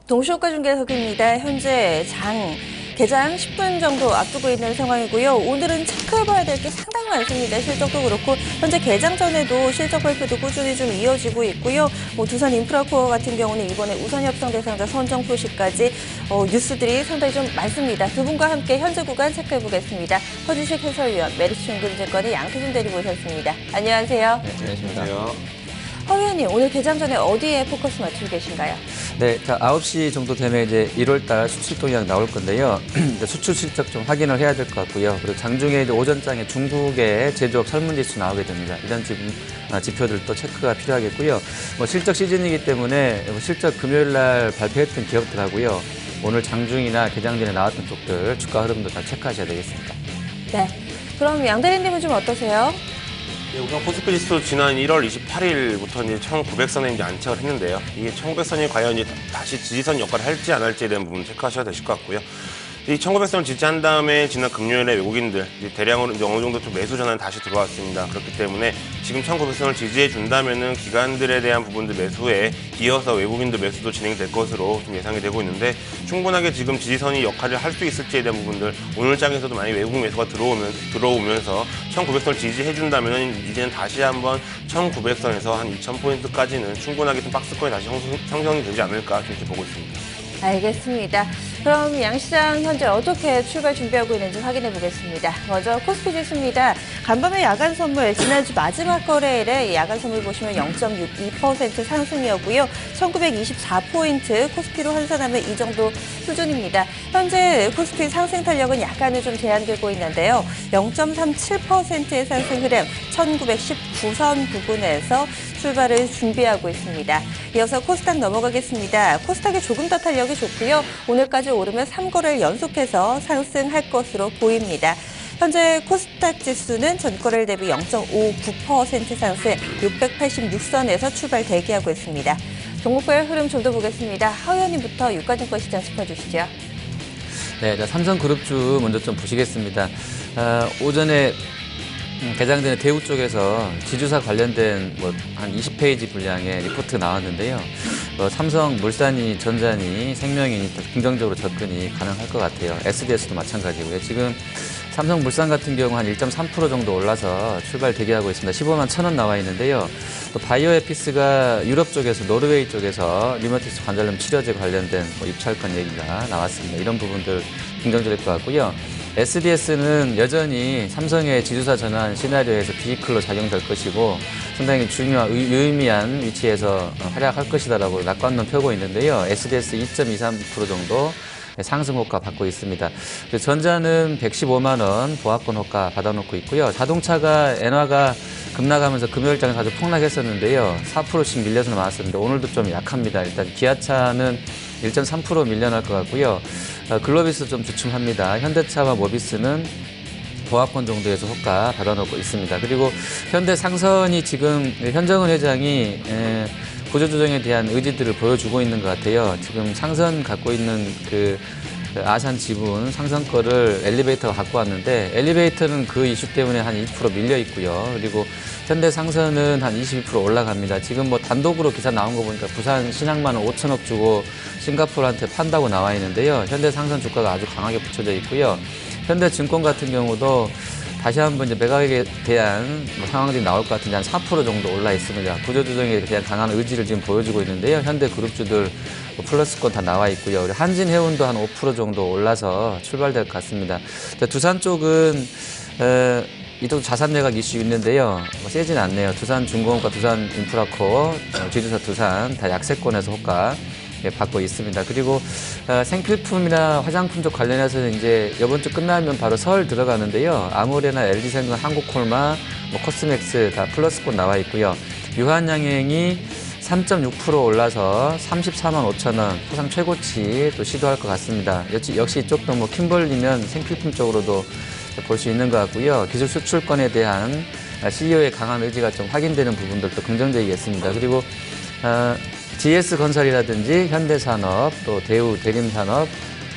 동시효과 중계석입니다. 현재 개장 10분 정도 앞두고 있는 상황이고요. 오늘은 체크해봐야 될 게 상당히 많습니다. 실적도 그렇고 현재 개장 전에도 실적 발표도 꾸준히 좀 이어지고 있고요. 두산 인프라코어 같은 경우는 이번에 우선협상 대상자 선정 소식까지 뉴스들이 상당히 좀 많습니다. 두 분과 함께 현재 구간 체크해보겠습니다. 허주식 해설위원, 메리츠증권의 양태준 대리 모셨습니다. 안녕하세요. 네, 안녕하십니까. 허 위원님, 오늘 개장 전에 어디에 포커스 맞추고 계신가요? 네, 자 9시 정도 되면 이제 1월달 수출 동향 나올 건데요. 수출 실적 좀 확인을 해야 될 것 같고요. 그리고 장중에 이제 오전장에 중국의 제조업 설문지수 나오게 됩니다. 이런 지표들도 체크가 필요하겠고요. 실적 시즌이기 때문에 실적 금요일날 발표했던 기업들하고요. 오늘 장중이나 개장 전에 나왔던 쪽들 주가 흐름도 다 체크하셔야 되겠습니다. 네, 그럼 양 대리님은 좀 어떠세요? 네, 우선 코스피 지수 지난 1월 28일부터 이제 1900선에 이제 안착을 했는데요. 이게 1900선이 과연 이제 다시 지지선 역할을 할지 안 할지에 대한 부분 체크하셔야 되실 것 같고요. 이 1900선을 지지한 다음에 지난 금요일에 외국인들 대량으로 이제 어느 정도 좀 매수 전환이 다시 들어왔습니다. 그렇기 때문에 지금 1900선을 지지해 준다면은 기관들에 대한 부분들 매수에 이어서 외국인들 매수도 진행될 것으로 좀 예상이 되고 있는데 충분하게 지금 지지선이 역할을 할 수 있을지에 대한 부분들 오늘 장에서도 만약에 외국 매수가 들어오면서 1900선을 지지해 준다면은 이제는 다시 한번 1900선에서 한 2000포인트까지는 충분하게 좀 박스권이 다시 형성이 되지 않을까 이렇게 보고 있습니다. 알겠습니다. 그럼 양시장 현재 어떻게 출발 준비하고 있는지 확인해 보겠습니다. 먼저 코스피 지수입니다. 간밤의 야간 선물, 지난주 마지막 거래일에 야간 선물 보시면 0.62% 상승이었고요. 1924포인트 코스피로 환산하면 이 정도 수준입니다. 현재 코스피 상승 탄력은 약간은 좀 제한되고 있는데요. 0.37%의 상승 흐름, 1919선 부근에서 출발을 준비하고 있습니다. 이어서 코스닥 넘어가겠습니다. 코스닥이 조금 더 탄력이 좋고요. 오늘까지 오르면 3거래를 연속해서 상승할 것으로 보입니다. 현재 코스닥 지수는 전거래일 대비 0.59% 상승, 686선에서 출발 대기하고 있습니다. 종목별 흐름 좀 더 보겠습니다. 하 의원님부터 유가증권 시장 짚어주시죠. 네, 자, 삼성그룹주 먼저 좀 보시겠습니다. 오전에 개장 전에 대우 쪽에서 지주사 관련된 한 20페이지 분량의 리포트 나왔는데요. 삼성물산이, 전자니, 생명이니 긍정적으로 접근이 가능할 것 같아요. SDS도 마찬가지고요. 지금 삼성물산 같은 경우 한 1.3% 정도 올라서 출발 대기하고 있습니다. 15만 1,000원 나와 있는데요. 또 바이오에피스가 유럽 쪽에서 노르웨이 쪽에서 리모티스 관절염 치료제 관련된 입찰 건 얘기가 나왔습니다. 이런 부분들 긍정적일 것 같고요. SDS는 여전히 삼성의 지주사 전환 시나리오에서 비클로 작용될 것이고 상당히 중요한 유의미한 위치에서 활약할 것이다라고 낙관론 펴고 있는데요. SDS 2.23% 정도 상승 호가 받고 있습니다. 전자는 115만 원 보합권 호가 받아놓고 있고요. 자동차가 엔화가 급락하면서 금요일장에서 아주 폭락했었는데요. 4%씩 밀려서 나왔었는데 오늘도 좀 약합니다. 일단 기아차는 1.3% 밀려날 것 같고요. 글로비스 좀 주춤합니다. 현대차와 모비스는 보합권 정도에서 호가 받아놓고 있습니다. 그리고 현대상선이 지금 현정은 회장이 구조조정에 대한 의지들을 보여주고 있는 것 같아요. 지금 상선 갖고 있는 아산 지분 상선 거를 엘리베이터가 갖고 왔는데 엘리베이터는 그 이슈 때문에 한 20% 밀려 있고요. 그리고 현대상선은 한 22% 올라갑니다. 지금 단독으로 기사 나온 거 보니까 부산 신항만은 5천억 주고 싱가포르한테 판다고 나와 있는데요. 현대상선 주가가 아주 강하게 붙여져 있고요. 현대증권 같은 경우도 다시 한번 이제 매각에 대한 상황들이 나올 것 같은데 한 4% 정도 올라 있습니다. 구조조정에 대한 강한 의지를 지금 보여주고 있는데요. 현대그룹주들 플러스권 다 나와 있고요. 우리 한진해운도 한 5% 정도 올라서 출발될 것 같습니다. 두산 쪽은 이쪽 자산 매각 이슈 있는데요. 세진 않네요. 두산중공업과 두산인프라코어, 지주사 두산 다 약세권에서 호가 받고 있습니다. 그리고 생필품이나 화장품 쪽 관련해서 이제 이번 주 끝나면 바로 설 들어가는데요. 아모레나 LG생명, 한국콜마, 코스맥스 다 플러스권 나와 있고요. 유한양행이 3.6% 올라서 34만 5천 원 사상 최고치 또 시도할 것 같습니다. 역시 이쪽도 킴벌리면 생필품 쪽으로도 볼 수 있는 것 같고요. 기술 수출권에 대한 CEO의 강한 의지가 좀 확인되는 부분들도 긍정적이겠습니다. 그리고 GS건설이라든지 현대산업, 또 대우 대림산업,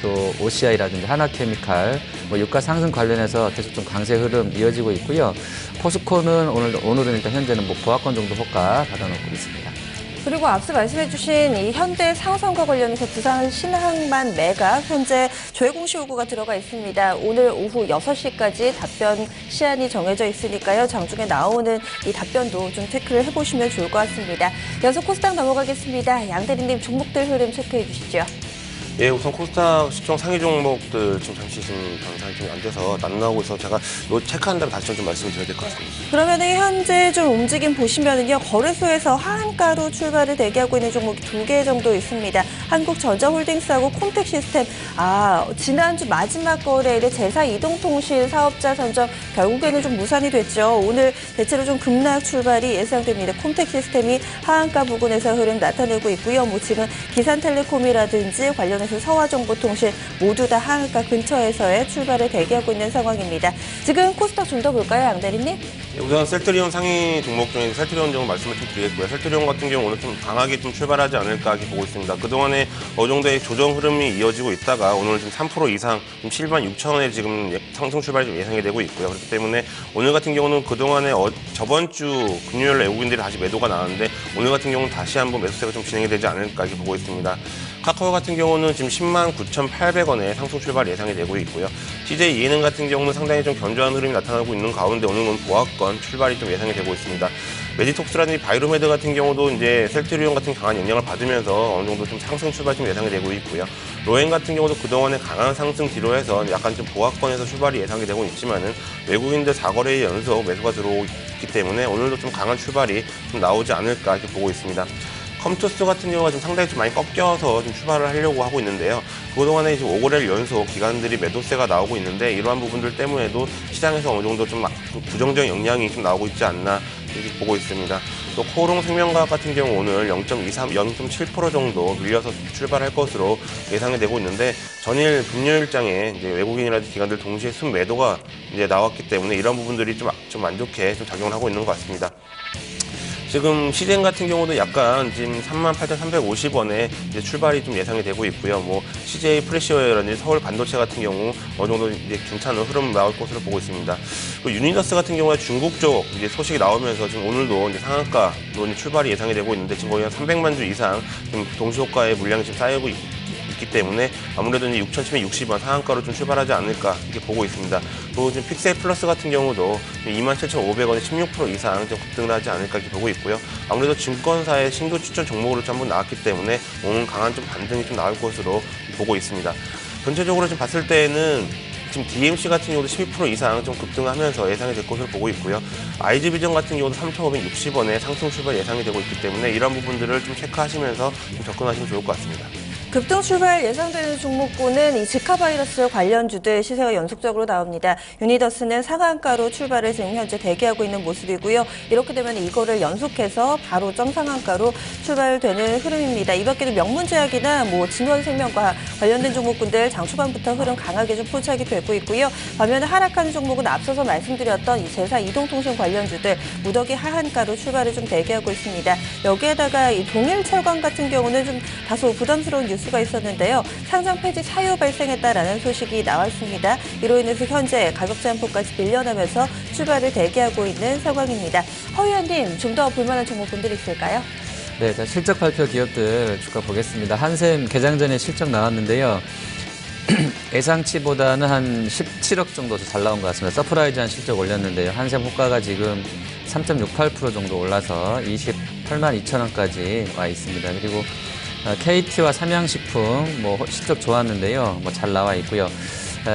또 OCI라든지 하나케미칼, 유가 상승 관련해서 계속 좀 강세 흐름 이어지고 있고요. 포스코는 오늘은 일단 현재는 보합권 정도 호가 받아놓고 있습니다. 그리고 앞서 말씀해주신 이 현대 상선과 관련해서 부산 신항만 매각 현재 조회 공시 요구가 들어가 있습니다. 오늘 오후 6시까지 답변 시한이 정해져 있으니까요. 장중에 나오는 이 답변도 좀 체크를 해보시면 좋을 것 같습니다. 이어서 코스닥 넘어가겠습니다. 양 대리님 종목들 흐름 체크해 주시죠. 예, 우선 코스닥 시총 상위 종목들 지금 잠시 변상이 좀 안 돼서 안 나오고 있어서 제가 요 체크한 대로 다시 좀 말씀드려야 될 것 같습니다. 그러면은 현재 좀 움직임 보시면은요, 거래소에서 하한가로 출발을 대기하고 있는 종목이 2개 정도 있습니다. 한국전자홀딩스하고 콤텍시스템. 지난주 마지막 거래일에 제사 이동통신 사업자 선정 결국에는 좀 무산이 됐죠. 오늘 대체로 좀 급락 출발이 예상됩니다. 콤텍시스템이 하한가 부근에서 흐름 나타내고 있고요. 뭐 지금 기산텔레콤이라든지 관련해서 서화정보통신 모두 다 하한가 근처에서의 출발을 대기하고 있는 상황입니다. 지금 코스닥 좀 더 볼까요, 양 대리님? 예, 우선 셀트리온 상위 종목 중에 셀트리온 좀 말씀을 좀 드리겠고요. 셀트리온 같은 경우 오늘 좀 강하게 좀 출발하지 않을까 이렇게 보고 있습니다. 그동안에 어느 정도의 조정 흐름이 이어지고 있다가 오늘 지금 3% 이상 좀 76,000원에 지금 상승 출발이 좀 예상이 되고 있고요. 그렇기 때문에 오늘 같은 경우는 그동안에 저번 주 금요일 외국인들이 다시 매도가 나왔는데 오늘 같은 경우는 다시 한번 매수세가 좀 진행이 되지 않을까 이렇게 보고 있습니다. 카카오 같은 경우는 지금 109,800원에 상승 출발 예상이 되고 있고요. CJ ENM 같은 경우는 상당히 좀 견조한 흐름이 나타나고 있는 가운데 오늘은 보합권 출발이 좀 예상이 되고 있습니다. 메디톡스라든지 바이로메드 같은 경우도 이제 셀트리온 같은 강한 영향을 받으면서 어느 정도 좀 상승 출발 좀 예상이 되고 있고요. 로엔 같은 경우도 그동안에 강한 상승 뒤로 해서 약간 좀 보합권에서 출발이 예상이 되고 있지만은 외국인들 4거래일 연속 매수가 들어오기 때문에 오늘도 좀 강한 출발이 좀 나오지 않을까 이렇게 보고 있습니다. 컴투스 같은 경우가 좀 상당히 좀 많이 꺾여서 좀 출발을 하려고 하고 있는데요. 그동안에 지금 5거래일 연속 기관들이 매도세가 나오고 있는데 이러한 부분들 때문에도 시장에서 어느 정도 좀 부정적인 영향이 좀 나오고 있지 않나 이렇게 보고 있습니다. 또 코오롱 생명과학 같은 경우 오늘 0.23, 0.7% 정도 밀려서 출발할 것으로 예상이 되고 있는데 전일 금요일장에 이제 외국인이라든지 기관들 동시에 순매도가 이제 나왔기 때문에 이런 부분들이 좀 안 좋게 좀 작용을 하고 있는 것 같습니다. 지금 시젠 같은 경우도 약간 지금 38,350원에 이제 출발이 좀 예상이 되고 있고요. 뭐 CJ 프레시오라든지 서울 반도체 같은 경우 어느 정도 이제 괜찮은 흐름 나올 것으로 보고 있습니다. 그 유니더스 같은 경우에 중국 쪽 이제 소식이 나오면서 지금 오늘도 이제 상한가로 이제 출발이 예상이 되고 있는데 지금 거의 한 300만 주 이상 지금 동시호가의 물량이 지금 쌓이고 있기 때문에 아무래도 이제 6,760원 상한가로 좀 출발하지 않을까 이렇게 보고 있습니다. 또 지금 픽셀 플러스 같은 경우도 27,500원에 16% 이상 좀 급등을 하지 않을까 이렇게 보고 있고요. 아무래도 증권사의 신규 추천 종목으로 좀 한번 나왔기 때문에 오늘 강한 좀 반등이 좀 나올 것으로 보고 있습니다. 전체적으로 좀 봤을 때는 지금 DMC 같은 경우도 12% 이상 좀 급등하면서 예상이 될 것으로 보고 있고요. IG비전 같은 경우도 3,560원에 상승 출발 예상이 되고 있기 때문에 이런 부분들을 좀 체크하시면서 좀 접근하시면 좋을 것 같습니다. 급등 출발 예상되는 종목군은 이 지카 바이러스 관련주들 시세가 연속적으로 나옵니다. 유니더스는 상한가로 출발을 지금 현재 대기하고 있는 모습이고요. 이렇게 되면 이거를 연속해서 바로 정상한가로 출발되는 흐름입니다. 이 밖에도 명문제약이나 뭐 진원생명과 관련된 종목군들 장 초반부터 흐름 강하게 좀 포착이 되고 있고요. 반면에 하락하는 종목은 앞서서 말씀드렸던 이 제사 이동통신 관련주들 무더기 하한가로 출발을 좀 대기하고 있습니다. 여기에다가 이 동일철강 같은 경우는 좀 다소 부담스러운 뉴스가 있었는데요. 상장 폐지 사유 발생했다라는 소식이 나왔습니다. 이로 인해서 현재 가격 제한폭까지 밀려나면서 출발을 대기하고 있는 상황입니다. 허위원님, 좀 더 볼만한 종목분들 있을까요? 네, 자, 실적 발표 기업들 주가 보겠습니다. 한샘 개장 전에 실적 나왔는데요. 예상치보다는 한 17억 정도 더 잘 나온 것 같습니다. 서프라이즈한 실적 올렸는데요. 한샘 호가가 지금 3.68% 정도 올라서 28만 2천 원까지 와 있습니다. 그리고 KT와 삼양식품 뭐 실적 좋았는데요. 뭐 잘 나와 있고요.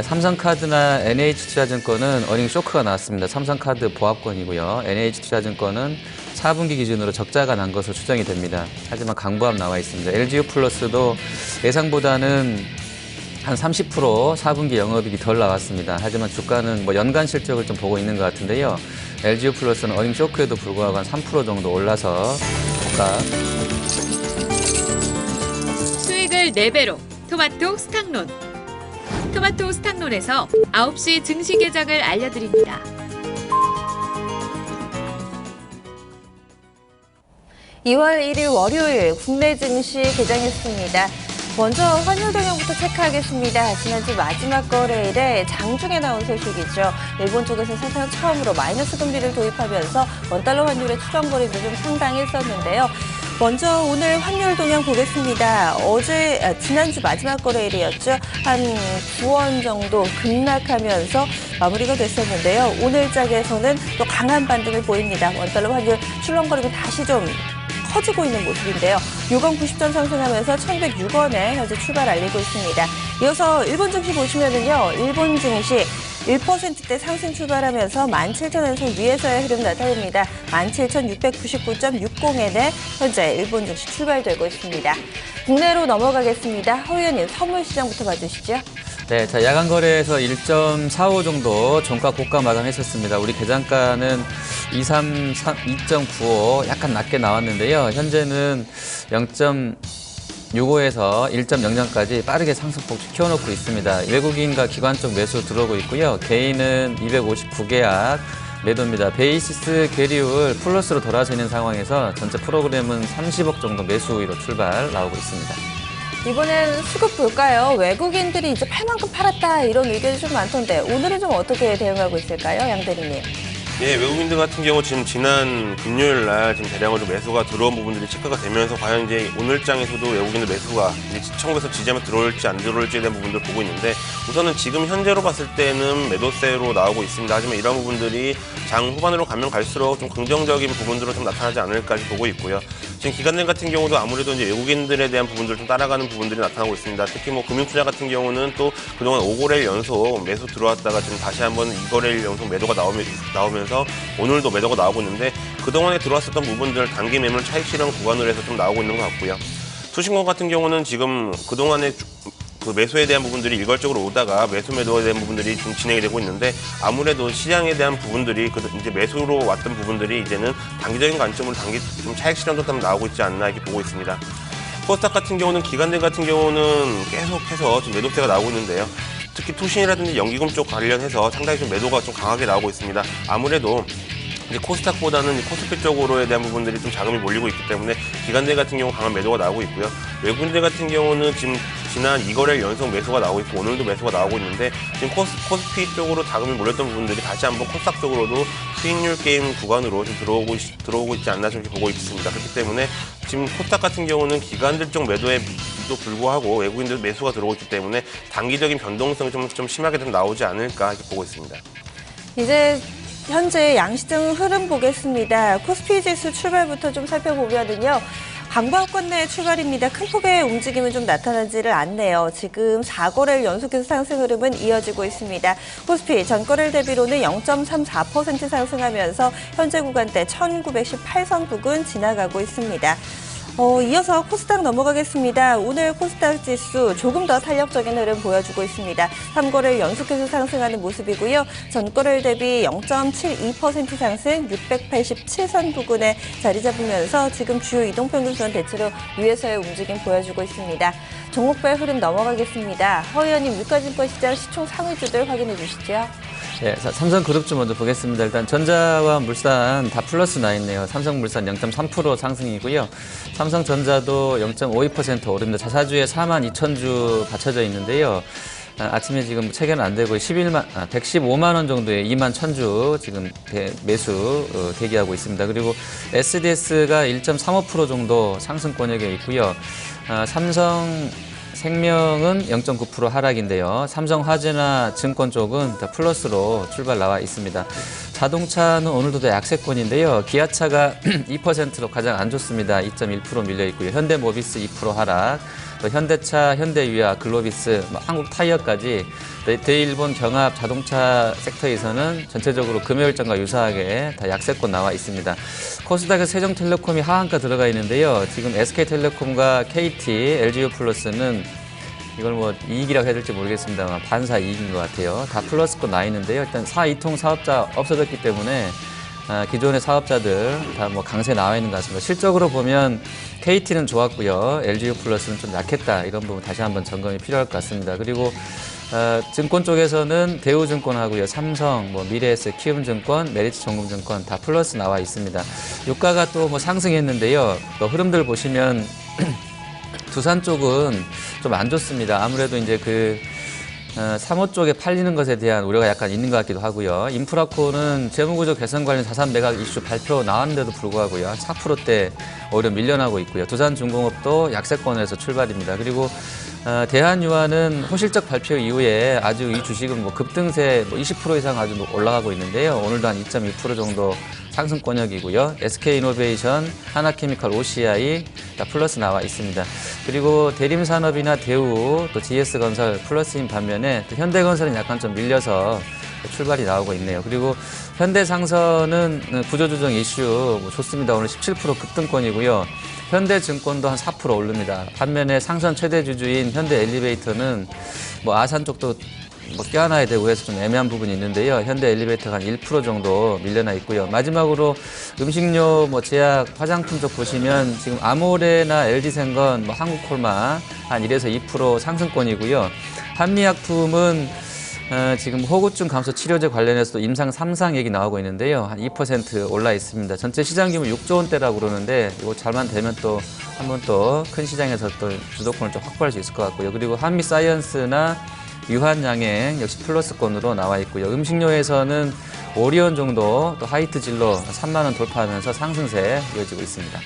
삼성카드나 NH투자증권은 어닝 쇼크가 나왔습니다. 삼성카드 보합권이고요. NH투자증권은 4분기 기준으로 적자가 난 것으로 추정이 됩니다. 하지만 강보합 나와 있습니다. LG유플러스도 예상보다는 한 30% 4분기 영업이익이 덜 나왔습니다. 하지만 주가는 뭐 연간 실적을 좀 보고 있는 것 같은데요. LG유플러스는 어닝 쇼크에도 불구하고 한 3% 정도 올라서 주가 수익을 4배로 토마토 스탁론. 토마토 스탁론에서 9시 증시 개장을 알려드립니다. (2월 1일) 월요일 국내 증시 개장했습니다. 먼저 환율 동향부터 체크하겠습니다. 지난주 마지막 거래일에 장중에 나온 소식이죠. 일본 쪽에서 사상 처음으로 마이너스 금리를 도입하면서 원달러 환율의 추정 거래도 좀 상당했었는데요. 먼저 오늘 환율 동향 보겠습니다. 지난주 마지막 거래일이었죠. 한 9원 정도 급락하면서 마무리가 됐었는데요. 오늘 장에서는 또 강한 반등을 보입니다. 원달러 환율 출렁거리고 다시 좀 커지고 있는 모습인데요. 유건 90전 상승하면서 1,106원에 현재 출발 알리고 있습니다. 이어서 일본 증시 보시면은요. 일본 증시 1%대 상승 출발하면서 17,000원 위에서의 흐름 나타납니다. 17,699.60엔에 현재 일본 증시 출발되고 있습니다. 국내로 넘어가겠습니다. 허 의원님 선물 시장부터 봐주시죠. 네, 자, 야간 거래에서 1.45 정도 종가 고가 마감했었습니다. 우리 개장가는 295 약간 낮게 나왔는데요. 현재는 0.65에서 1.00까지 빠르게 상승폭 키워놓고 있습니다. 외국인과 기관 쪽 매수 들어오고 있고요. 개인은 259계약 매도입니다. 베이시스 계리율 플러스로 돌아서는 상황에서 전체 프로그램은 30억 정도 매수 우위로 출발 나오고 있습니다. 이번엔 수급 볼까요? 외국인들이 이제 팔 만큼 팔았다 이런 의견이 좀 많던데 오늘은 좀 어떻게 대응하고 있을까요? 양 대리님. 예, 외국인들 같은 경우 지금 지난 금요일 날 지금 대량으로 매수가 들어온 부분들이 체크가 되면서 과연 이제 오늘 장에서도 외국인들 매수가 이제 시청에서 지지하면 들어올지 안 들어올지에 대한 부분들을 보고 있는데 우선은 지금 현재로 봤을 때는 매도세로 나오고 있습니다. 하지만 이런 부분들이 장 후반으로 가면 갈수록 좀 긍정적인 부분들로 좀 나타나지 않을까 보고 있고요. 지금 기관들 같은 경우도 아무래도 이제 외국인들에 대한 부분들을 좀 따라가는 부분들이 나타나고 있습니다. 특히 뭐 금융투자 같은 경우는 또 그동안 5거래일 연속 매수 들어왔다가 지금 다시 한번 2거래일 연속 매도가 나오면서 오늘도 매도가 나오고 있는데 그동안에 들어왔었던 부분들 단기 매물 차익 실현 구간으로 해서 좀 나오고 있는 것 같고요. 투신권 같은 경우는 지금 그동안에 그 매수에 대한 부분들이 일괄적으로 오다가 매수 매도에 대한 부분들이 좀 진행이 되고 있는데 아무래도 시장에 대한 부분들이 이제 매수로 왔던 부분들이 이제는 단기적인 관점으로 좀 차익 실현도 좀 나오고 있지 않나 이렇게 보고 있습니다. 코스닥 같은 경우는 기관들 같은 경우는 계속해서 좀 매도세가 나오고 있는데요. 특히 투신이라든지 연기금 쪽 관련해서 상당히 좀 매도가 좀 강하게 나오고 있습니다. 아무래도 이제 코스닥보다는 코스피 쪽으로에 대한 부분들이 좀 자금이 몰리고 있기 때문에 기관들 같은 경우 강한 매도가 나오고 있고요. 외국인들 같은 경우는 지금 지난 2거래일 연속 매수가 나오고 있고 오늘도 매수가 나오고 있는데 지금 코스피 쪽으로 자금이 몰렸던 부분들이 다시 한번 코스닥 쪽으로도 수익률 게임 구간으로 좀 들어오고 있지 않나 좀 보고 있습니다. 그렇기 때문에 지금 코스닥 같은 경우는 기관들 쪽 매도에도 불구하고 외국인들 매수가 들어오고 있기 때문에 단기적인 변동성이 좀 심하게 좀 나오지 않을까 이렇게 보고 있습니다. 이제 현재 양시장 흐름 보겠습니다. 코스피 지수 출발부터 좀 살펴보면은요. 강보합권 내 출발입니다. 큰 폭의 움직임은 좀 나타나지를 않네요. 지금 4거래일 연속해서 상승 흐름은 이어지고 있습니다. 코스피 전거래일 대비로는 0.34% 상승하면서 현재 구간대 1918선 부근 지나가고 있습니다. 이어서 코스닥 넘어가겠습니다. 오늘 코스닥 지수 조금 더 탄력적인 흐름 보여주고 있습니다. 3거래일 연속해서 상승하는 모습이고요. 전거래일 대비 0.72% 상승 687선 부근에 자리 잡으면서 지금 주요 이동평균선 대체로 위에서의 움직임 보여주고 있습니다. 종목별 흐름 넘어가겠습니다. 허 의원님 유가증권 시장 시총 상위주들 확인해 주시죠. 네, 삼성그룹주 먼저 보겠습니다. 일단 전자와 물산 다 플러스 나 있네요. 삼성물산 0.3% 상승이고요. 삼성전자도 0.52% 오릅니다. 자사주에 42,000주 받쳐져 있는데요. 아침에 지금 체결은 안 되고 115만 원 정도의 2만 1,000주 지금 매수 대기하고 있습니다. 그리고 SDS가 1.35% 정도 상승권역에 있고요. 삼성생명은 0.9% 하락인데요. 삼성화재나 증권 쪽은 다 플러스로 출발 나와 있습니다. 자동차는 오늘도 더 약세권인데요. 기아차가 2%로 가장 안 좋습니다. 2.1% 밀려 있고요. 현대모비스 2% 하락, 또 현대차, 현대유아, 글로비스, 한국타이어까지 대일본 경합 자동차 섹터에서는 전체적으로 금요일장과 유사하게 다 약세권 나와 있습니다. 코스닥에 세종텔레콤이 하한가 들어가 있는데요. 지금 SK텔레콤과 KT, LG유플러스는 이걸 뭐 이익이라고 해야 될지 모르겠습니다만 반사 이익인 것 같아요. 다 플러스권 나 있는데요. 일단 이통 사업자 없어졌기 때문에 기존의 사업자들 다 뭐 강세 나와 있는 것 같습니다. 실적으로 보면 KT는 좋았고요. LG유플러스는 좀 약했다. 이런 부분 다시 한번 점검이 필요할 것 같습니다. 그리고 증권 쪽에서는 대우증권하고요, 삼성, 미래에셋, 키움증권, 메리츠정금증권 다 플러스 나와 있습니다. 유가가 또 뭐 상승했는데요. 또 흐름들 보시면 두산 쪽은 좀 안 좋습니다. 아무래도 이제 3호 쪽에 팔리는 것에 대한 우려가 약간 있는 것 같기도 하고요. 인프라코는 재무구조 개선 관련 자산 매각 이슈 발표 나왔는데도 불구하고요. 한 4%대 오히려 밀려나고 있고요. 두산중공업도 약세권에서 출발입니다. 그리고 대한유화는 호실적 발표 이후에 아주 이 주식은 뭐 급등세 20% 이상 아주 올라가고 있는데요. 오늘도 한 2.2% 정도 상승권역이고요. SK이노베이션, 하나케미칼, OCI 다 플러스 나와 있습니다. 그리고 대림산업이나 대우, 또 GS건설 플러스인 반면에 또 현대건설은 약간 좀 밀려서 출발이 나오고 있네요. 그리고 현대상선은 구조조정 이슈 좋습니다. 오늘 17% 급등권이고요. 현대증권도 한 4% 오릅니다. 반면에 상선 최대 주주인 현대엘리베이터는 뭐 아산 쪽도 뭐 껴안아야 되고 해서 좀 애매한 부분이 있는데요. 현대엘리베이터가 한 1% 정도 밀려나 있고요. 마지막으로 음식료, 뭐 제약, 화장품 쪽 보시면 지금 아모레나 LG생건, 뭐 한국콜마 한 1에서 2% 상승권이고요. 한미약품은 지금 호구증 감소 치료제 관련해서도 임상 3상 얘기 나오고 있는데요. 한 2% 올라 있습니다. 전체 시장 규모 6조 원대라고 그러는데 이거 잘만 되면 또 한 번 또 큰 시장에서 또 주도권을 좀 확보할 수 있을 것 같고요. 그리고 한미사이언스나 유한양행 역시 플러스권으로 나와 있고요. 음식료에서는 오리온 정도 또 하이트진로 3만 원 돌파하면서 상승세 이어지고 있습니다.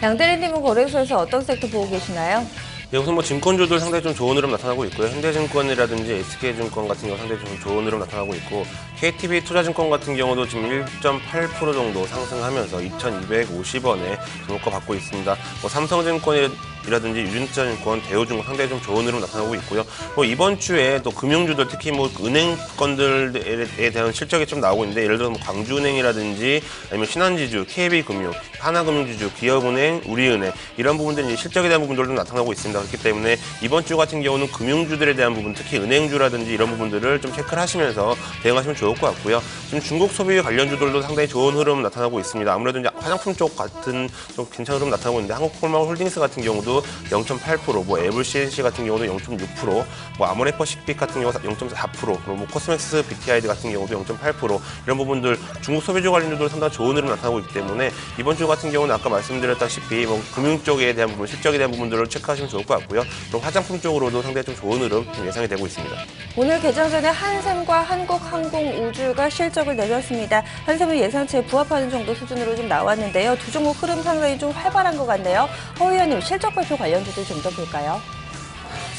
양대리님은 거래소에서 어떤 섹터 보고 계시나요? 네, 우선 뭐 증권주들 상당히 좀 좋은 흐름 나타나고 있고요. 현대증권이라든지 SK증권 같은 경우 상당히 좀 좋은 흐름 나타나고 있고 KTB 투자증권 같은 경우도 지금 1.8% 정도 상승하면서 2,250원에 종목가 받고 있습니다. 뭐 삼성증권이라든지 유진투자증권, 대우증권 상당히 좀 좋은 흐름 나타나고 있고요. 뭐 이번 주에 또 금융주들 특히 뭐 은행권들에 대한 실적이 좀 나오고 있는데 예를 들어 뭐 광주은행이라든지 아니면 신한지주, KB금융, 하나금융지주, 기업은행, 우리은행 이런 부분들이 실적에 대한 부분들도 좀 나타나고 있습니다. 그렇기 때문에 이번 주 같은 경우는 금융주들에 대한 부분, 특히 은행주라든지 이런 부분들을 좀 체크를 하시면서 대응하시면 좋을 것 같고요. 지금 중국 소비 관련주들도 상당히 좋은 흐름 나타나고 있습니다. 아무래도 이제 화장품 쪽 같은 좀 괜찮은 흐름 나타나고 있는데 한국콜마홀딩스 같은 경우도 0.8%, 뭐 애블 CNC 같은 경우도 0.6%, 뭐 아모레퍼시픽 같은 경우 0.4%, 그리고 뭐 코스맥스 BTID 같은 경우도 0.8% 이런 부분들 중국 소비주 관련주들 상당히 좋은 흐름 나타나고 있기 때문에 이번 주 같은 경우는 아까 말씀드렸다시피 뭐 금융 쪽에 대한 부분, 실적에 대한 부분들을 체크하시면 좋을 것 같고요. 그리고 화장품 쪽으로도 상당히 좀 좋은 흐름 좀 예상이 되고 있습니다. 오늘 개장 전에 한샘과 한국항공우주가 실적을 내렸습니다. 한샘은 예상치에 부합하는 정도 수준으로 좀 나왔는데요. 두 종목 흐름 상당히 좀 활발한 것 같네요. 허 의원님, 실적 발표 관련주들 좀 더 볼까요?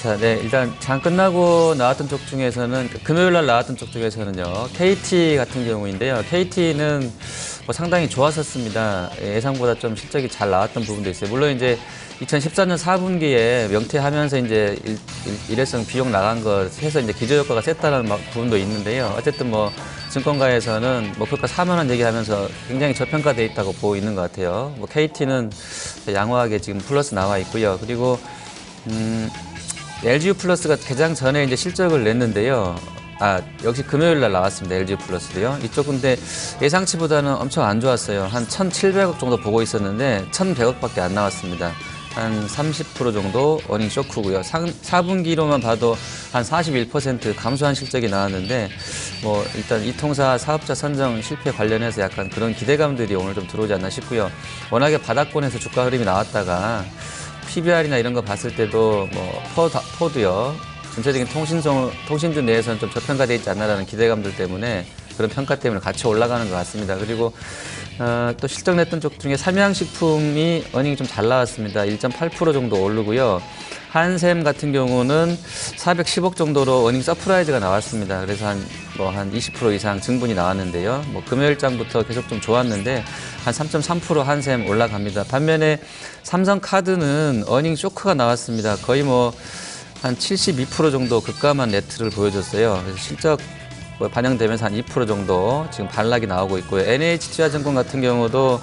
자, 네, 일단 장 끝나고 나왔던 쪽 중에서는 금요일 날 나왔던 쪽 중에서는요. KT 같은 경우인데요. KT는 뭐 상당히 좋았었습니다. 예상보다 좀 실적이 잘 나왔던 부분도 있어요. 물론 이제 2014년 4분기에 명퇴하면서 이제 일회성 비용 나간 것 해서 이제 기저효과가 셌다는 부분도 있는데요. 어쨌든 뭐 증권가에서는 목표가 4만 원 얘기하면서 굉장히 저평가돼 있다고 보고 있는 것 같아요. 뭐 KT는 양호하게 지금 플러스 나와 있고요. 그리고 LGU 플러스가 개장 전에 이제 실적을 냈는데요. 역시 금요일 날 나왔습니다. LGU 플러스도요. 이쪽 근데 예상치보다는 엄청 안 좋았어요. 한 1,700억 정도 보고 있었는데 1,100억밖에 안 나왔습니다. 한 30% 정도 어닝 쇼크고요. 4분기로만 봐도 한 41% 감소한 실적이 나왔는데 뭐 일단 이 통사 사업자 선정 실패 관련해서 약간 그런 기대감들이 오늘 좀 들어오지 않나 싶고요. 워낙에 바닥권에서 주가 흐름이 나왔다가 PBR이나 이런 거 봤을 때도 뭐 포드요. 전체적인 통신주 내에서는 좀 저평가되어 있지 않나라는 기대감들 때문에 그런 평가 때문에 같이 올라가는 것 같습니다. 그리고 또 실적 냈던 쪽 중에 삼양식품이 어닝이 좀 잘 나왔습니다. 1.8% 정도 오르고요. 한샘 같은 경우는 410억 정도로 어닝 서프라이즈가 나왔습니다. 그래서 한 20% 이상 증분이 나왔는데요. 뭐 금요일장부터 계속 좀 좋았는데 한 3.3% 한샘 올라갑니다. 반면에 삼성카드는 어닝 쇼크가 나왔습니다. 거의 뭐 한 72% 정도 급감한 네트를 보여줬어요. 그래서 실적 반영되면서 한 2% 정도 지금 반락이 나오고 있고요. NH투자증권 같은 경우도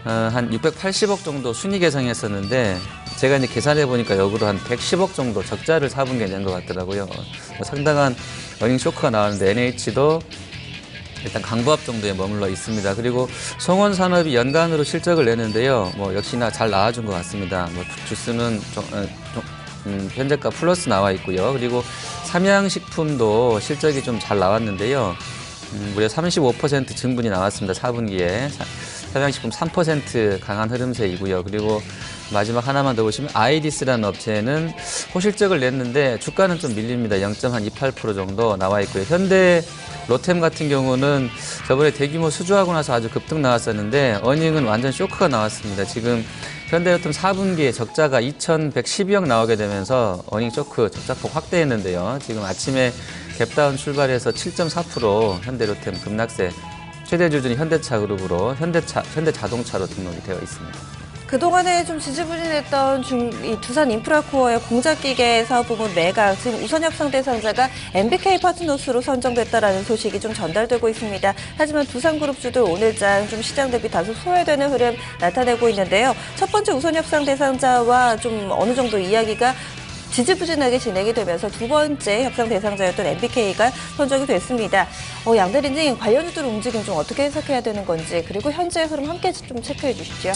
한 680억 정도 순위 계상했었는데 제가 이제 계산해 보니까 역으로 한 110억 정도 적자를 4분기에 낸 것 같더라고요. 상당한 어닝 쇼크가 나왔는데 NH도 일단 강보합 정도에 머물러 있습니다. 그리고 송원산업이 연간으로 실적을 내는데요. 뭐 역시나 잘 나와준 것 같습니다. 뭐 주스는 현재가 플러스 나와 있고요. 그리고 삼양식품도 실적이 좀 잘 나왔는데요. 무려 35% 증분이 나왔습니다. 4분기에. 삼양식품 3% 강한 흐름세이고요. 그리고 마지막 하나만 더 보시면 아이디스라는 업체는 호실적을 냈는데 주가는 좀 밀립니다. 0.28% 정도 나와 있고요. 현대 로템 같은 경우는 저번에 대규모 수주하고 나서 아주 급등 나왔었는데 어닝은 완전 쇼크가 나왔습니다. 지금 현대로템 4분기에 적자가 2,112억 나오게 되면서 어닝 쇼크 적자폭 확대했는데요. 지금 아침에 갭다운 출발해서 7.4% 현대로템 급락세, 최대 주주는 현대차 그룹으로 현대자동차로 등록이 되어 있습니다. 그동안에 좀 지지부진했던 이 두산 인프라코어의 공작기계 사업 부문 매각, 지금 우선협상 대상자가 MBK 파트너스로 선정됐다라는 소식이 좀 전달되고 있습니다. 하지만 두산그룹주들 오늘장 좀 시장 대비 다소 소외되는 흐름 나타내고 있는데요. 첫 번째 우선협상 대상자와 좀 어느 정도 이야기가 지지부진하게 진행이 되면서 두 번째 협상 대상자였던 MBK가 선정이 됐습니다. 양 대리님, 관련주들 움직임 좀 어떻게 해석해야 되는 건지, 그리고 현재 흐름 함께 좀 체크해 주시죠.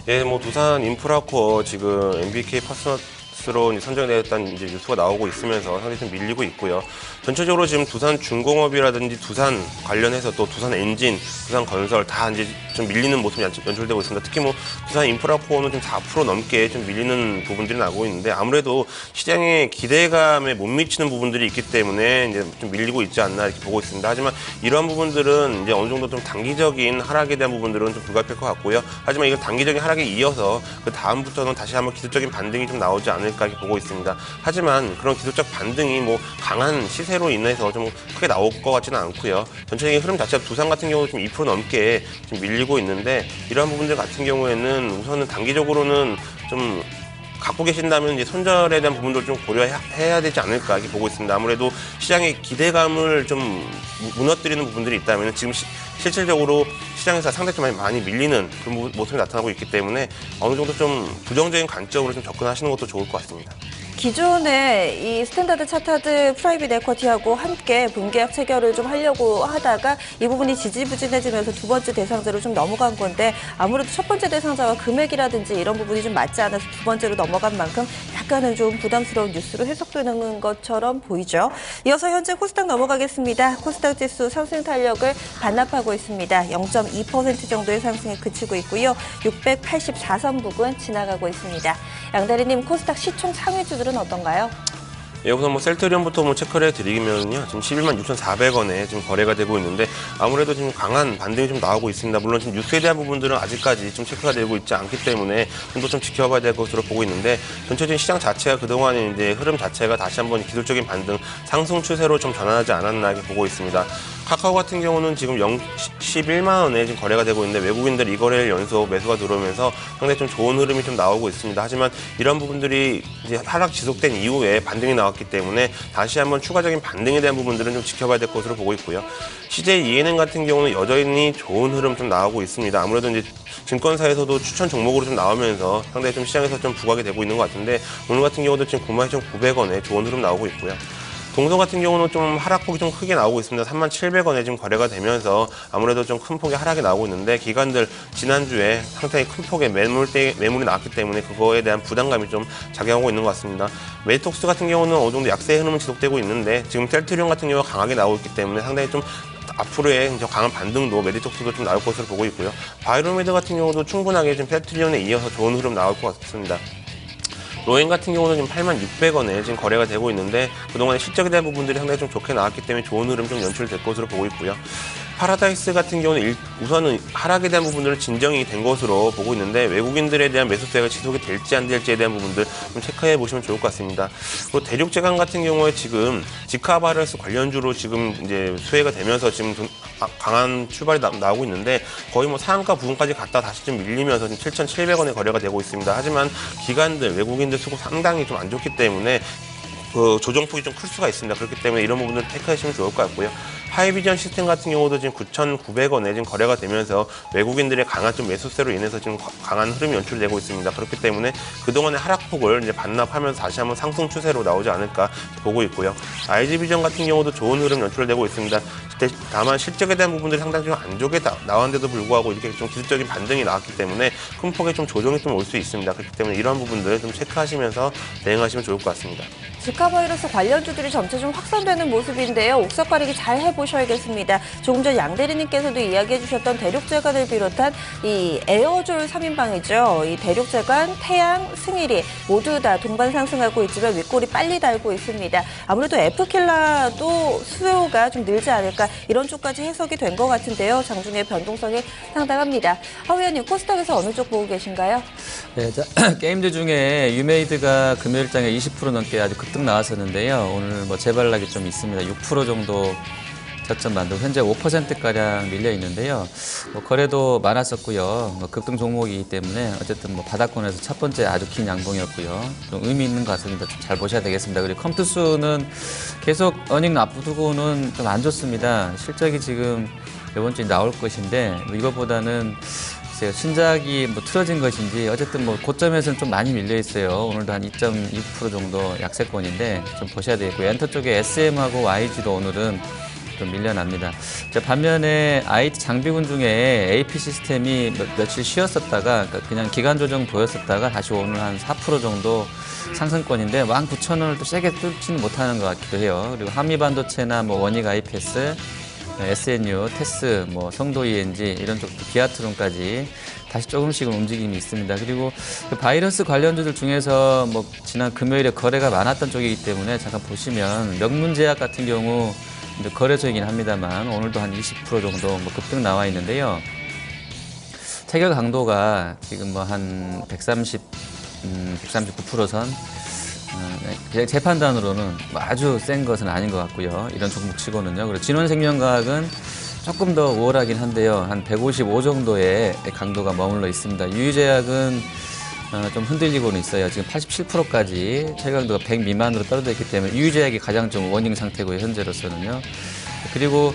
예, 뭐 두산 인프라코어 지금 MBK 파트너스로 선정되었다는 이제 뉴스가 나오고 있으면서 상당히 좀 밀리고 있고요. 전체적으로 지금 두산 중공업이라든지 두산 관련해서 또 두산 엔진, 두산 건설 다 이제 좀 밀리는 모습이 연출되고 있습니다. 특히 뭐 두산 인프라코어는 좀 4% 넘게 좀 밀리는 부분들이 나오고 있는데 아무래도 시장의 기대감에 못 미치는 부분들이 있기 때문에 이제 좀 밀리고 있지 않나 이렇게 보고 있습니다. 하지만 이러한 부분들은 이제 어느 정도 좀 단기적인 하락에 대한 부분들은 좀 불가피할 것 같고요. 하지만 이건 단기적인 하락에 이어서 그 다음부터는 다시 한번 기술적인 반등이 좀 나오지 않을까 이렇게 보고 있습니다. 하지만 그런 기술적 반등이 뭐 강한 시세로 인해서 좀 크게 나올 것 같지는 않고요. 전체적인 흐름 자체가 두산 같은 경우 좀 2% 넘게 좀 밀리고 있는데 이러한 부분들 같은 경우에는 우선은 단기적으로는 좀 갖고 계신다면 이제 손절에 대한 부분도 좀 고려해야 되지 않을까 이렇게 보고 있습니다. 아무래도 시장의 기대감을 좀 무너뜨리는 부분들이 있다면 지금 실질적으로 시장에서 상당히 좀 많이 밀리는 그런 모습이 나타나고 있기 때문에 어느 정도 좀 부정적인 관점으로 좀 접근하시는 것도 좋을 것 같습니다. 기존에 이 스탠다드 차타드 프라이빗 에쿼티하고 함께 분계약 체결을 좀 하려고 하다가 이 부분이 지지부진해지면서 두 번째 대상자로 좀 넘어간 건데 아무래도 첫 번째 대상자와 금액이라든지 이런 부분이 좀 맞지 않아서 두 번째로 넘어간 만큼 약간은 좀 부담스러운 뉴스로 해석되는 것처럼 보이죠. 이어서 현재 코스닥 넘어가겠습니다. 코스닥 지수 상승 탄력을 반납하고 있습니다. 0.2% 정도의 상승에 그치고 있고요. 684선 부근 지나가고 있습니다. 양다리님, 코스닥 시총 상위주들은 어떤가요? 예, 우선 뭐 셀트리온부터 뭐 체크를 해드리면요. 지금 11만 6,400원에 지금 거래가 되고 있는데 아무래도 지금 강한 반등이 좀 나오고 있습니다. 물론 지금 뉴스에 대한 부분들은 아직까지 좀 체크가 되고 있지 않기 때문에 좀 더 좀 지켜봐야 될 것으로 보고 있는데 전체적인 시장 자체가 그동안의 이제 흐름 자체가 다시 한번 기술적인 반등, 상승 추세로 좀 전환하지 않았나 이렇게 보고 있습니다. 카카오 같은 경우는 지금 11만 원에 지금 거래가 되고 있는데 외국인들 이 거래일 연속 매수가 들어오면서 상당히 좀 좋은 흐름이 좀 나오고 있습니다. 하지만 이런 부분들이 이제 하락 지속된 이후에 반등이 나왔기 때문에 다시 한번 추가적인 반등에 대한 부분들은 좀 지켜봐야 될 것으로 보고 있고요. CJ ENM 같은 경우는 여전히 좋은 흐름 좀 나오고 있습니다. 아무래도 이제 증권사에서도 추천 종목으로 좀 나오면서 상당히 좀 시장에서 좀 부각이 되고 있는 것 같은데 오늘 같은 경우도 지금 92,900원에 좋은 흐름 나오고 있고요. 동성 같은 경우는 좀 하락폭이 좀 크게 나오고 있습니다. 37,000원에 지금 거래가 되면서 아무래도 좀 큰 폭의 하락이 나오고 있는데 기관들 지난주에 상당히 큰 폭의 매물이 나왔기 때문에 그거에 대한 부담감이 좀 작용하고 있는 것 같습니다. 메디톡스 같은 경우는 어느 정도 약세의 흐름은 지속되고 있는데 지금 셀트리온 같은 경우가 강하게 나오고 있기 때문에 상당히 좀 앞으로의 강한 반등도 메디톡스도 좀 나올 것으로 보고 있고요. 바이로메드 같은 경우도 충분하게 지금 셀트리온에 이어서 좋은 흐름 나올 것 같습니다. 로엔 같은 경우는 지금 86,000원에 지금 거래가 되고 있는데 그동안의 실적에 대한 부분들이 상당히 좀 좋게 나왔기 때문에 좋은 흐름 좀 연출될 것으로 보고 있고요. 파라다이스 같은 경우는 우선은 하락에 대한 부분들은 진정이 된 것으로 보고 있는데 외국인들에 대한 매수세가 지속이 될지 안 될지에 대한 부분들 좀 체크해 보시면 좋을 것 같습니다. 그리고 대륙제강 같은 경우에 지금 지카바이러스 관련주로 지금 이제 수혜가 되면서 지금 좀 강한 출발이 나오고 있는데 거의 뭐 상한가 부분까지 갔다 다시 좀 밀리면서 지금 7,700원에 거래가 되고 있습니다. 하지만 기관들, 외국인들 수급 상당히 좀 안 좋기 때문에 그 조정폭이 좀 클 수가 있습니다. 그렇기 때문에 이런 부분들 체크하시면 좋을 것 같고요. 하이비전 시스템 같은 경우도 지금 9,900원에 지금 거래가 되면서 외국인들의 강한 좀 매수세로 인해서 지금 강한 흐름이 연출되고 있습니다. 그렇기 때문에 그동안의 하락폭을 이제 반납하면서 다시 한번 상승 추세로 나오지 않을까 보고 있고요. IG비전 같은 경우도 좋은 흐름 연출되고 있습니다. 다만 실적에 대한 부분들이 상당히 좀 안 좋게 나왔는데도 불구하고 이렇게 좀 기술적인 반등이 나왔기 때문에 큰 폭의 좀 조정이 좀 올 수 있습니다. 그렇기 때문에 이런 부분들 좀 체크하시면서 대응하시면 좋을 것 같습니다. 지카 바이러스 관련주들이 점차 좀 확산되는 모습인데요. 옥석 가리기 잘 해보셔야겠습니다. 조금 전 양 대리님께서도 이야기해 주셨던 대륙재간을 비롯한 이 에어졸 3인방이죠. 이 대륙재간, 태양, 승일이 모두 다 동반 상승하고 있지만 윗골이 빨리 달고 있습니다. 아무래도 F킬라도 수요가 좀 늘지 않을까 이런 쪽까지 해석이 된 것 같은데요. 장중의 변동성이 상당합니다. 하 의원님, 코스닥에서 어느 쪽 보고 계신가요? 네, 게임즈 중에 유메이드가 금요일장에 20% 넘게 아주 급등 나왔었는데요. 오늘 뭐 재발락이 좀 있습니다. 6% 정도 저점 만들고 현재 5%가량 밀려 있는데요. 뭐 거래도 많았었고요. 뭐 급등 종목이기 때문에 어쨌든 뭐 바닥권에서 첫 번째 아주 긴 양봉이었고요. 좀 의미 있는 것 같습니다. 좀 잘 보셔야 되겠습니다. 그리고 컴투스는 계속 어닝 앞두고는 좀 안 좋습니다. 실적이 지금 이번 주에 나올 것인데 뭐 이것보다는 신작이 뭐 틀어진 것인지 어쨌든 뭐 고점에서는 좀 많이 밀려 있어요. 오늘도 한 2.6% 정도 약세권인데 좀 보셔야 되겠고요. 엔터 쪽에 SM하고 YG도 오늘은 좀 밀려납니다. 반면에 IT 장비군 중에 AP 시스템이 며칠 쉬었었다가 그냥 기간 조정 보였었다가 다시 오늘 한 4% 정도 상승권인데 19,000원을 또 세게 뚫지는 못하는 것 같기도 해요. 그리고 한미반도체나 뭐 원익 IPS, SNU, 테스, 뭐 성도 ENG 이런 쪽도 기아트론까지 다시 조금씩은 움직임이 있습니다. 그리고 그 바이러스 관련주들 중에서 뭐 지난 금요일에 거래가 많았던 쪽이기 때문에 잠깐 보시면 명문제약 같은 경우 이제 거래소이긴 합니다만 오늘도 한 20% 정도 뭐 급등 나와 있는데요. 체결 강도가 지금 뭐 한 139% 선. 그냥 제 판단으로는 아주 센 것은 아닌 것 같고요. 이런 종목치고는요. 그리고 진원생명과학은 조금 더 우월하긴 한데요. 한 155 정도의 강도가 머물러 있습니다. 유유제약은 좀 흔들리고는 있어요. 지금 87%까지 체감도가 100 미만으로 떨어져 있기 때문에 유유제약이 가장 좀 워닝 상태고요. 현재로서는요. 그리고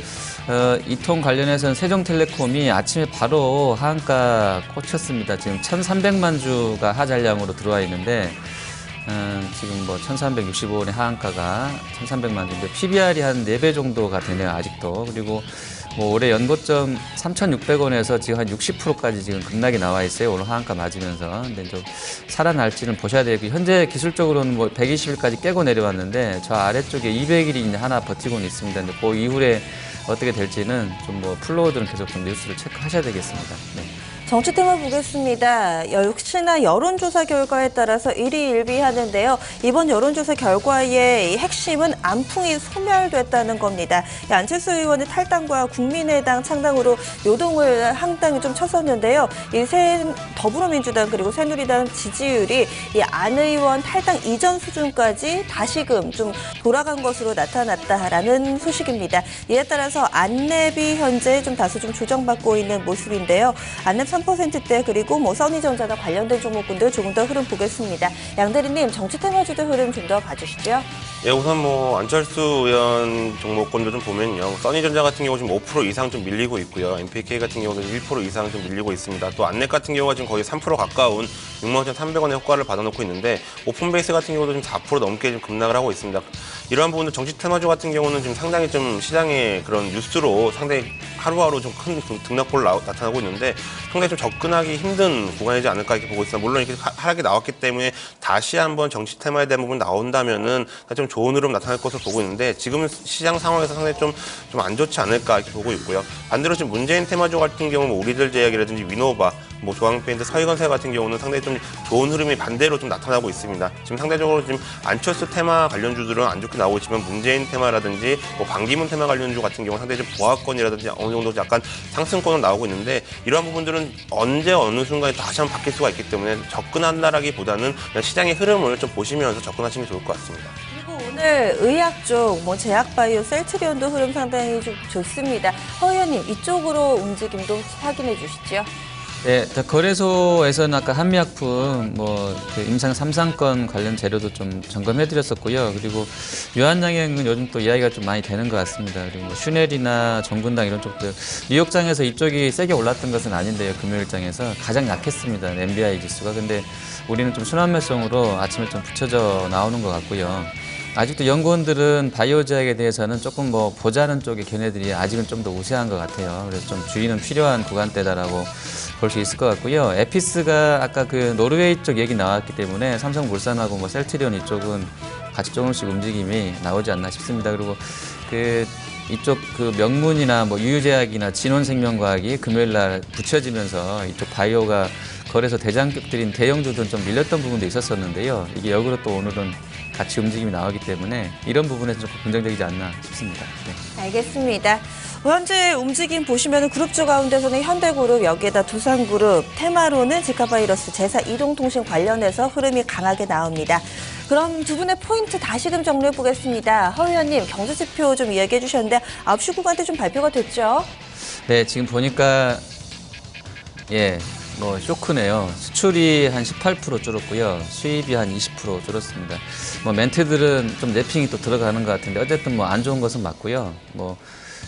이통 관련해서는 세종텔레콤이 아침에 바로 하한가 꽂혔습니다. 지금 1,300만 주가 하잔량으로 들어와 있는데 지금 뭐 1,365원의 하한가가 1,300만 주인데 PBR이 한 4배 정도가 되네요. 아직도. 그리고 뭐 올해 연고점 3,600원에서 지금 한 60%까지 지금 급락이 나와 있어요. 오늘 하한가 맞으면서. 근데 좀 살아날지는 보셔야 되고 현재 기술적으로는 뭐 120일까지 깨고 내려왔는데 저 아래쪽에 200일이 하나 버티고는 있습니다. 근데 그 이후에 어떻게 될지는 좀 뭐 플로어들은 계속 좀 뉴스를 체크하셔야 되겠습니다. 네. 정치 테마 보겠습니다. 역시나 여론조사 결과에 따라서 일희일비하는데요. 이번 여론조사 결과의 핵심은 안풍이 소멸됐다는 겁니다. 안철수 의원의 탈당과 국민의당 창당으로 요동을 상당히 좀 쳤었는데요. 이 더불어민주당 그리고 새누리당 지지율이 이 안 의원 탈당 이전 수준까지 다시금 좀 돌아간 것으로 나타났다라는 소식입니다. 이에 따라서 안랩이 현재 좀 다소 좀 조정받고 있는 모습인데요. 안랩 3%대 그리고 뭐 써니전자나 관련된 종목군들 조금 더 흐름 보겠습니다. 양 대리님, 정치 테마주도 흐름 좀 더 봐주시죠. 예, 우선 뭐 안철수 의원 종목군들 좀 보면요. 써니전자 같은 경우 지금 5% 이상 좀 밀리고 있고요. MPK 같은 경우도 1% 이상 좀 밀리고 있습니다. 또 안랩 같은 경우가 지금 거의 3% 가까운 65,300원의 효과를 받아놓고 있는데 오픈베이스 같은 경우도 지금 4% 넘게 좀 급락을 하고 있습니다. 이러한 부분들 정치 테마주 같은 경우는 지금 상당히 좀 시장의 그런 뉴스로 상당히 하루하루 좀 큰 등락폭을 나타나고 있는데 상당히 좀 접근하기 힘든 구간이지 않을까 이렇게 보고 있습니다. 물론 이렇게 하락이 나왔기 때문에 다시 한번 정치 테마에 대한 부분 나온다면은 좀 좋은 흐름 나타날 것으로 보고 있는데 지금 시장 상황에서 상당히 좀 안 좋지 않을까 이렇게 보고 있고요. 반대로 지금 문재인 테마주 같은 경우 뭐 우리들 제약이라든지 위노바, 뭐 조항페인트, 서희건설 같은 경우는 상당히 좀 좋은 흐름이 반대로 좀 나타나고 있습니다. 지금 상대적으로 지금 안철수 테마 관련주들은 안 좋게 나오고 있지만 문재인 테마라든지 뭐 반기문 테마 관련주 같은 경우 상당히 좀 보합권이라든지 어느 정도 약간 상승권으로 나오고 있는데 이러한 부분들은 언제 어느 순간에 다시 한번 바뀔 수가 있기 때문에 접근한다라기보다는 그냥 시장의 흐름을 좀 보시면서 접근하시면 좋을 것 같습니다. 오늘 의학 쪽, 뭐 제약바이오, 셀트리온도 흐름 상당히 좀 좋습니다. 허 의원님, 이쪽으로 움직임도 확인해 주시죠. 네, 거래소에서는 아까 한미약품, 그 임상 3상권 관련 재료도 좀 점검해드렸었고요. 그리고 유한양행은 요즘 또 이야기가 좀 많이 되는 것 같습니다. 그리고 뭐 슈넬이나 정군당 이런 쪽들 뉴욕장에서 이쪽이 세게 올랐던 것은 아닌데요. 금요일장에서 가장 약했습니다. MBI 지수가. 근데 우리는 좀 순환매성으로 아침에 좀 붙여져 나오는 것 같고요. 아직도 연구원들은 바이오 제약에 대해서는 조금 뭐 보자는 쪽의 견해들이 아직은 좀 더 우세한 것 같아요. 그래서 좀 주의는 필요한 구간대다라고 볼 수 있을 것 같고요. 에피스가 아까 그 노르웨이 쪽 얘기 나왔기 때문에 삼성물산하고 뭐 셀트리온 이쪽은 같이 조금씩 움직임이 나오지 않나 싶습니다. 그리고 그 이쪽 그 명문이나 뭐 유유제약이나 진원생명과학이 금요일 날 붙여지면서 이쪽 바이오가 거래소 대장격들인 대형주들은 좀 밀렸던 부분도 있었었는데요. 이게 역으로 또 오늘은 같이 움직임이 나오기 때문에 이런 부분에서 좀 긍정적이지 않나 싶습니다. 네. 알겠습니다. 현재 움직임 보시면 그룹주 가운데서는 현대그룹, 여기에다 두산그룹, 테마로는 지카바이러스, 제사 이동통신 관련해서 흐름이 강하게 나옵니다. 그럼 두 분의 포인트 다시금 정리해 보겠습니다. 허 의원님, 경제지표 좀 이야기해 주셨는데 9시 구간대 좀 발표가 됐죠? 네, 지금 보니까 뭐 쇼크네요. 수출이 한 18% 줄었고요. 수입이 한 20% 줄었습니다. 뭐 멘트들은 좀 내핑이 또 들어가는 것 같은데 어쨌든 뭐 안 좋은 것은 맞고요. 뭐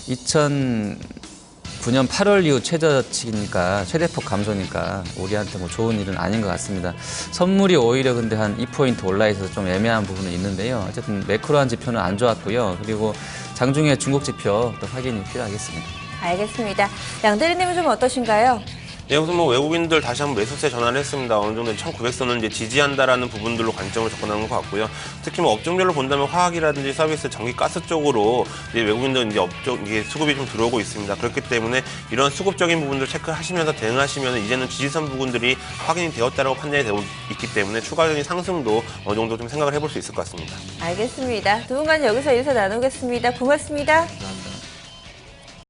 2009년 8월 이후 최저치니까 최대폭 감소니까 우리한테 뭐 좋은 일은 아닌 것 같습니다. 선물이 오히려 근데 한 2포인트 올라 있어서 좀 애매한 부분은 있는데요. 어쨌든 매크로한 지표는 안 좋았고요. 그리고 장중에 중국 지표 또 확인이 필요하겠습니다. 알겠습니다. 양 대리님은 좀 어떠신가요? 네, 우선 뭐 외국인들 다시 한번 매수세 전환을 했습니다. 어느 정도 1900선을 이제 지지한다라는 부분들로 관점을 접근하는 것 같고요. 특히 뭐 업종별로 본다면 화학이라든지 서비스, 전기, 가스 쪽으로 이제 외국인들 이제 업종 이게 수급이 좀 들어오고 있습니다. 그렇기 때문에 이런 수급적인 부분들 체크하시면서 대응하시면 이제는 지지선 부분들이 확인이 되었다라고 판단이 되고 있기 때문에 추가적인 상승도 어느 정도 좀 생각을 해볼 수 있을 것 같습니다. 알겠습니다. 두 분간 여기서 인사 나누겠습니다. 고맙습니다.